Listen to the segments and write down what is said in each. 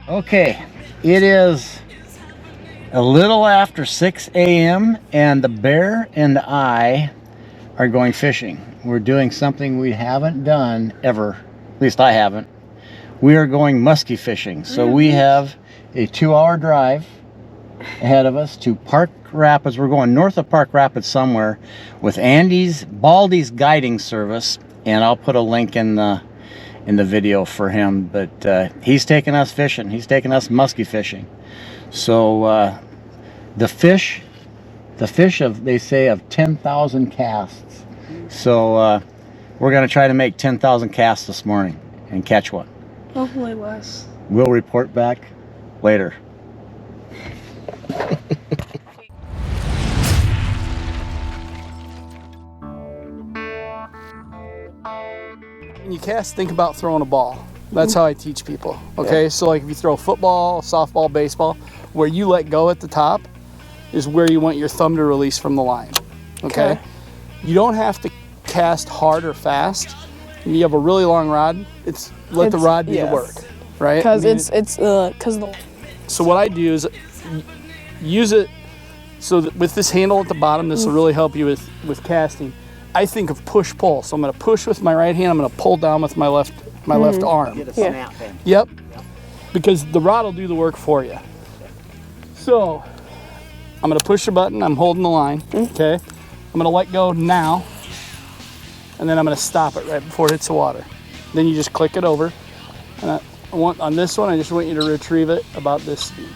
Okay, it is a little after 6 a.m. and the bear and I are going fishing. We're doing something we haven't done ever, at least I haven't. We are going musky fishing. So we have a 2-hour drive ahead of us to Park Rapids. We're going north of Park Rapids somewhere with Baldy's guiding service, and I'll put a link in the video for him. But he's taking us fishing. He's taking us musky fishing. So the fish they say of 10,000 casts. So we're gonna try to make 10,000 casts this morning and catch one. Hopefully less. We'll report back later. When you cast, think about throwing a ball. That's how I teach people. Okay, yeah. So like if you throw football, softball, baseball, where you let go at the top is where you want your thumb to release from the line. Okay? You don't have to cast hard or fast. If you have a really long rod, let the rod do the work, right? Because So what I do is use it so that with this handle at the bottom, this will really help you with casting. I think of push-pull. So I'm going to push with my right hand. I'm going to pull down with my left arm. Get a snap in. Yep. Because the rod will do the work for you. So I'm going to push the button. I'm holding the line. Okay. I'm going to let go now. And then I'm going to stop it right before it hits the water. Then you just click it over. And on this one, I just want you to retrieve it about this speed.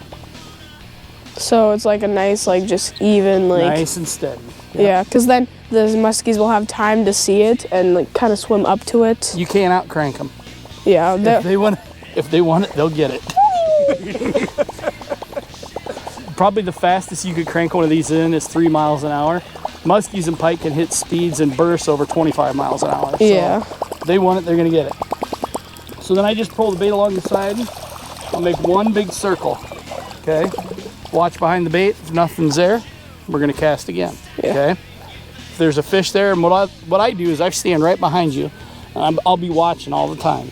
So it's like a nice, like just even, like nice and steady. Yep. Yeah, because then the muskies will have time to see it and like kind of swim up to it. You can't out crank them. Yeah. If they want it, they'll get it. Probably the fastest you could crank one of these in is 3 miles an hour. Muskies and pike can hit speeds and bursts over 25 miles an hour. So yeah. If they want it, they're gonna get it. So then I just pull the bait along the side. I'll make one big circle. Okay. Watch behind the bait. If nothing's there, we're gonna cast again. Yeah. Okay. If there's a fish there, and what I do is I stand right behind you, and I'll be watching all the time.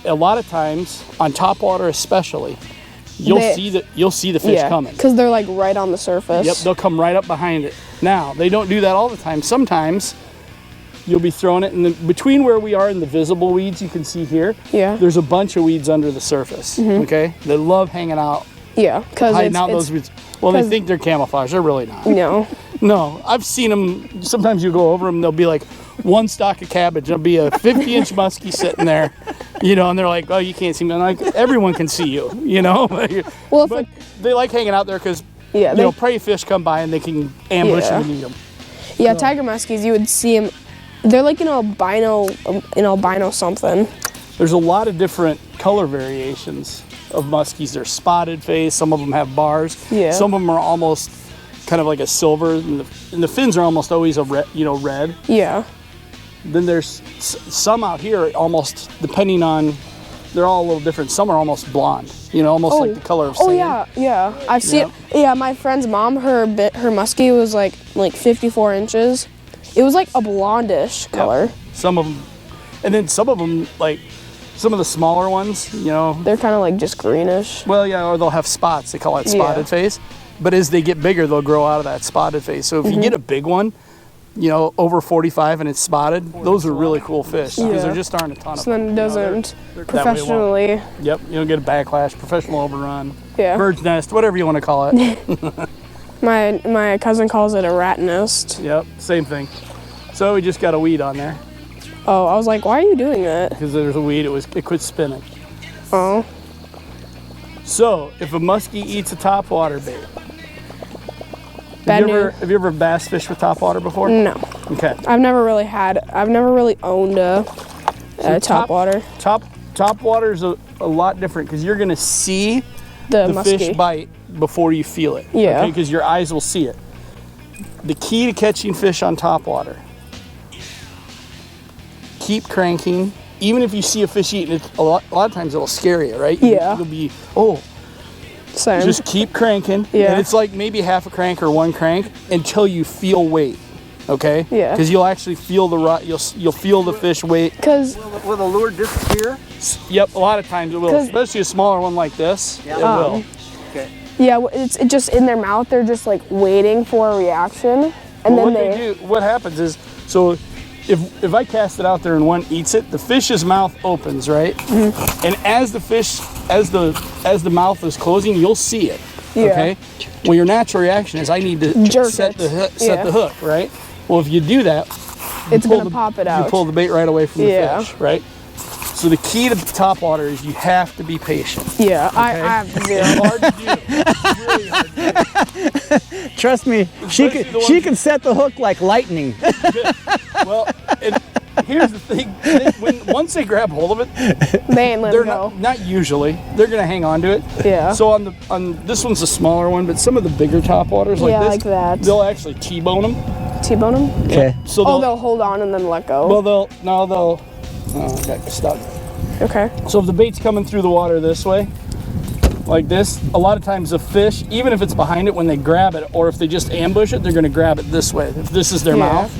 A lot of times on top water especially, you'll see the fish coming because they're like right on the surface. Yep, they'll come right up behind it. Now they don't do that all the time. Sometimes you'll be throwing it, and between where we are and the visible weeds you can see here, there's a bunch of weeds under the surface. Okay, they love hanging out. Yeah, because hiding out those weeds. Well, they think they're camouflage. They're really not. No, I've seen them. Sometimes you go over them, they'll be like one stalk of cabbage. There'll be a 50-inch muskie sitting there, and they're like, "Oh, you can't see me." I'm like, everyone can see you, Well, but they like hanging out there because prey fish come by and they can ambush them and eat them. Yeah, so. Tiger muskies, you would see them. They're like an albino something. There's a lot of different color variations of muskies. They're spotted face. Some of them have bars. Yeah. Some of them are almost kind of like a silver, and the fins are almost always a red. Yeah. Then there's some out here almost, depending on, they're all a little different. Some are almost blonde. Almost like the color of sand. Oh yeah. I've seen. Yeah, my friend's mom, her muskie was like 54 inches. It was like a blondish color. Some of them, and then some of them like. Some of the smaller ones, they're kind of like just greenish. Well, yeah, or they'll have spots. They call it spotted face. But as they get bigger, they'll grow out of that spotted face. So if you get a big one, over 45 and it's spotted, those are really cool fish because there just aren't a ton of them. So then it doesn't professionally. Yep, you don't get a backlash, professional overrun, yeah. Bird's nest, whatever you want to call it. my cousin calls it a rat nest. Yep, same thing. So we just got a weed on there. Oh, I was like, why are you doing that? Because there's a weed, it quit spinning. Oh. So, if a muskie eats a topwater bait, have you ever bass fished with topwater before? No. Okay. I've never really owned a topwater. Topwater is a lot different because you're going to see the fish bite before you feel it. Yeah. Because your eyes will see it. The key to catching fish on topwater, keep cranking. Even if you see a fish eating it, a lot of times it'll scare you, right? Yeah. It'll be, Same. Just keep cranking. Yeah. And it's like maybe half a crank or one crank until you feel weight. Okay. Yeah. Because you'll actually feel the rod. You'll feel the fish weight. Because Will the lure disappear? Yep. A lot of times it will, 'Cause- especially a smaller one like this. It will. Okay. yeah, it's just in their mouth. They're just like waiting for a reaction, and Well, then what they do, what happens is, so if I cast it out there and one eats it, the fish's mouth opens, right? Mm-hmm. And as the fish, as the mouth is closing, you'll see it. Yeah. Okay. Well, your natural reaction is I need to Jerk set it. the hook, right? Well, if you do that, it's pull gonna pop it out. You pull the bait right away from the Yeah. fish, right? So the key to topwater is you have to be patient. Yeah, I Okay? have zero. It's hard to do. It's really hard to do. Trust me, Especially the she ones- can set the hook like lightning. Well, and here's the thing: once they grab hold of it, They ain't letting they're go. not usually. They're gonna hang on to it. Yeah. So on this one's a smaller one, but some of the bigger topwaters like Yeah, this, like that. they'll actually T-bone them. T-bone them? Okay. So Oh, they'll hold on and then let go. they'll oh, I got stuck. Okay. So if the bait's coming through the water this way, like this, a lot of times the fish, even if it's behind it, when they grab it, or if they just ambush it, they're gonna grab it this way. If this is their Yeah. mouth,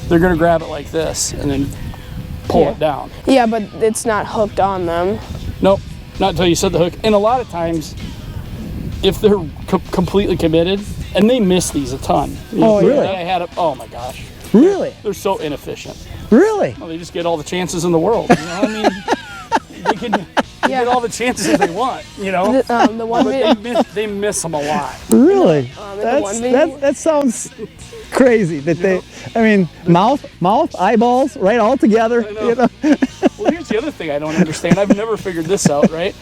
they're gonna grab it like this and then pull it down. Yeah, but it's not hooked on them. Nope, not until you set the hook. And a lot of times, if they're completely committed, and they miss these a ton. Oh, yeah. Really? Oh my gosh, Really? they're so inefficient. Really? Well, they just get all the chances in the world. You know, I mean, they can get all the chances they want. You know, The one but video, they miss them a lot. Really? the one video- That sounds crazy. That they, I mean, mouth, eyeballs, right, all together. know. You know? Well, here's the other thing I don't understand. I've never figured this out, right?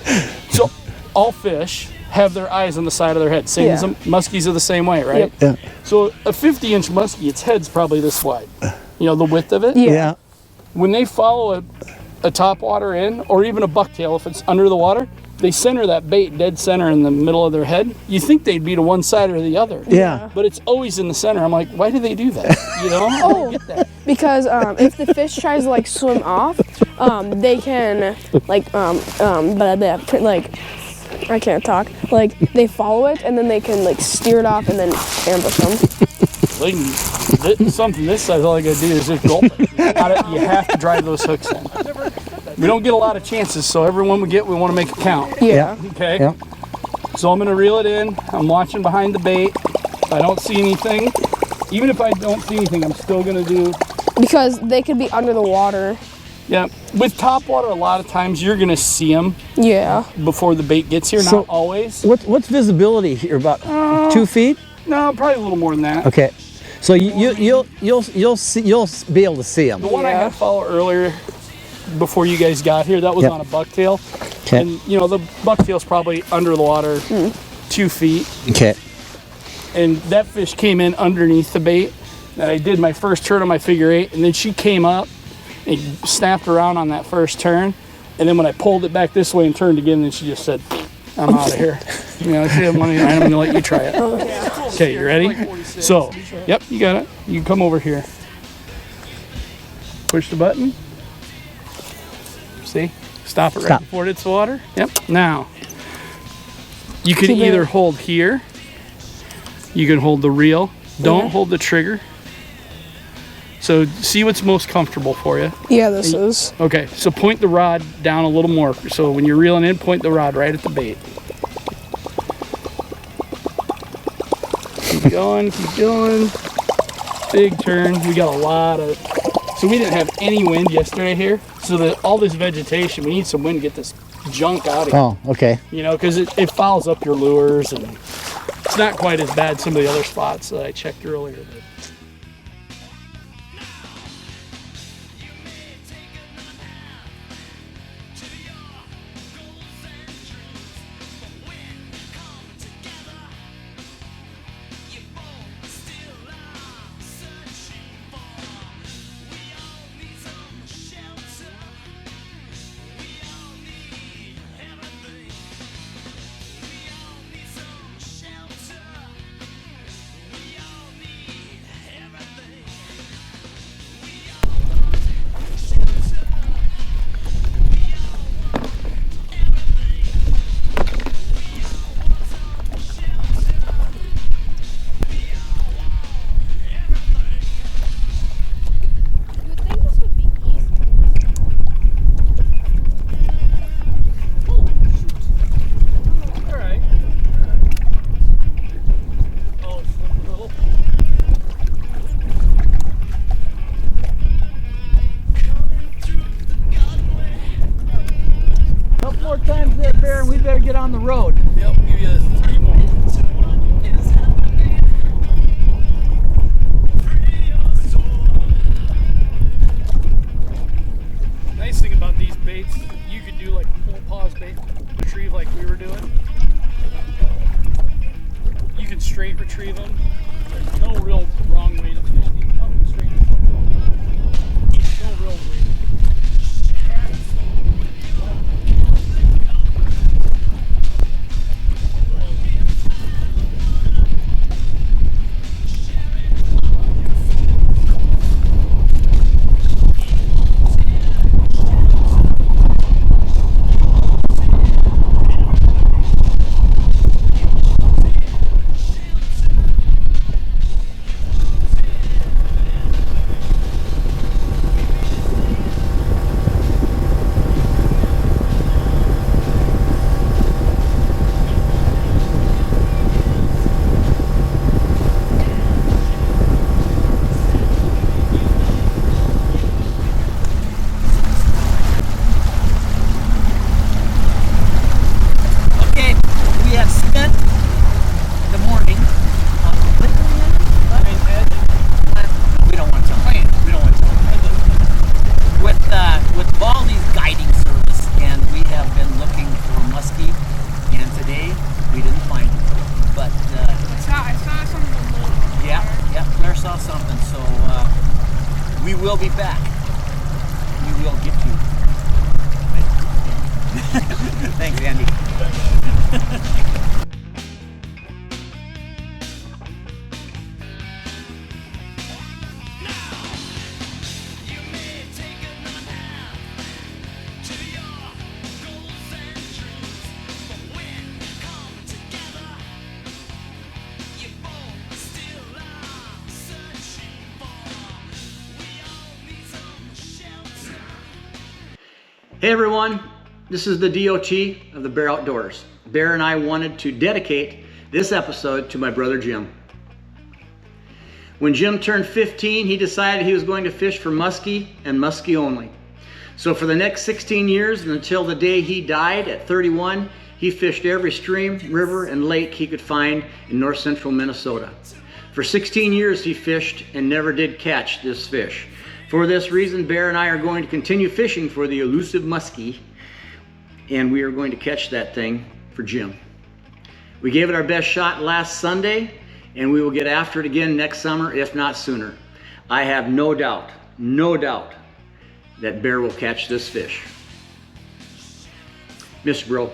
So all fish have their eyes on the side of their head. Same as Yeah. them. Muskies are the same way, right? Yeah. So a 50-inch muskie, its head's probably this wide. You know, the width of it. Yeah. Yeah. When they follow a topwater in, or even a bucktail if it's under the water, they center that bait dead center in the middle of their head. You think they'd be to one side or the other. Yeah. But it's always in the center. I'm like, why do they do that? You know? I don't get that. because if the fish tries to like swim off, they can like I can't talk. Like they follow it and then they can like steer it off and then ambush them. Something this size, all I gotta do is just gulp it. You have to drive those hooks in. We don't get a lot of chances, so every one we get, we want to make it count. Yeah. Okay? Yeah. So I'm gonna reel it in. I'm watching behind the bait. If I don't see anything, even if I don't see anything, I'm still gonna do. Because they could be under the water. Yeah. With topwater, a lot of times you're gonna see them Yeah. before the bait gets here. So- Not always. What's visibility here? About 2 feet? No, probably a little more than that. Okay. So you'll be able to see them. The one I Yeah. had follow earlier, before you guys got here, that was Yep. on a bucktail. Okay. And you know the bucktail's probably under the water 2 feet, Okay. and that fish came in underneath the bait. And I did my first turn on my figure 8, and then she came up and snapped around on that first turn. And then when I pulled it back this way and turned again, then she just said, "I'm out of here." You know, she didn't want to, I'm going to let you try it. Okay, you ready? So, yep, you got it. You can come over here. Push the button. See? Stop it right Stop. before it hits the water. Yep. Now, you can Keep it- either hold here. You can hold the reel. Don't Yeah. hold the trigger. So see what's most comfortable for you. Yeah, this is. Okay, so point the rod down a little more. So when you're reeling in, point the rod right at the bait. Keep going, keep going. Big turn. We got a lot of. So we didn't have any wind yesterday here. So all this vegetation, we need some wind to get this junk out of here. Oh, okay. You know, because it fouls up your lures, and it's not quite as bad as some of the other spots that I checked earlier. saw something, so we will be back. We will get you. Thanks, Andy. Hey everyone, this is the DOT of the Bear Outdoors. Bear and I wanted to dedicate this episode to my brother Jim. When Jim turned 15, he decided he was going to fish for musky and musky only. So for the next 16 years and until the day he died at 31, he fished every stream, river, and lake he could find in north central Minnesota. For 16 years he fished and never did catch this fish. For this reason, Bear and I are going to continue fishing for the elusive muskie, and we are going to catch that thing for Jim. We gave it our best shot last Sunday, and we will get after it again next summer, if not sooner. I have no doubt that Bear will catch this fish. Mr. Bro,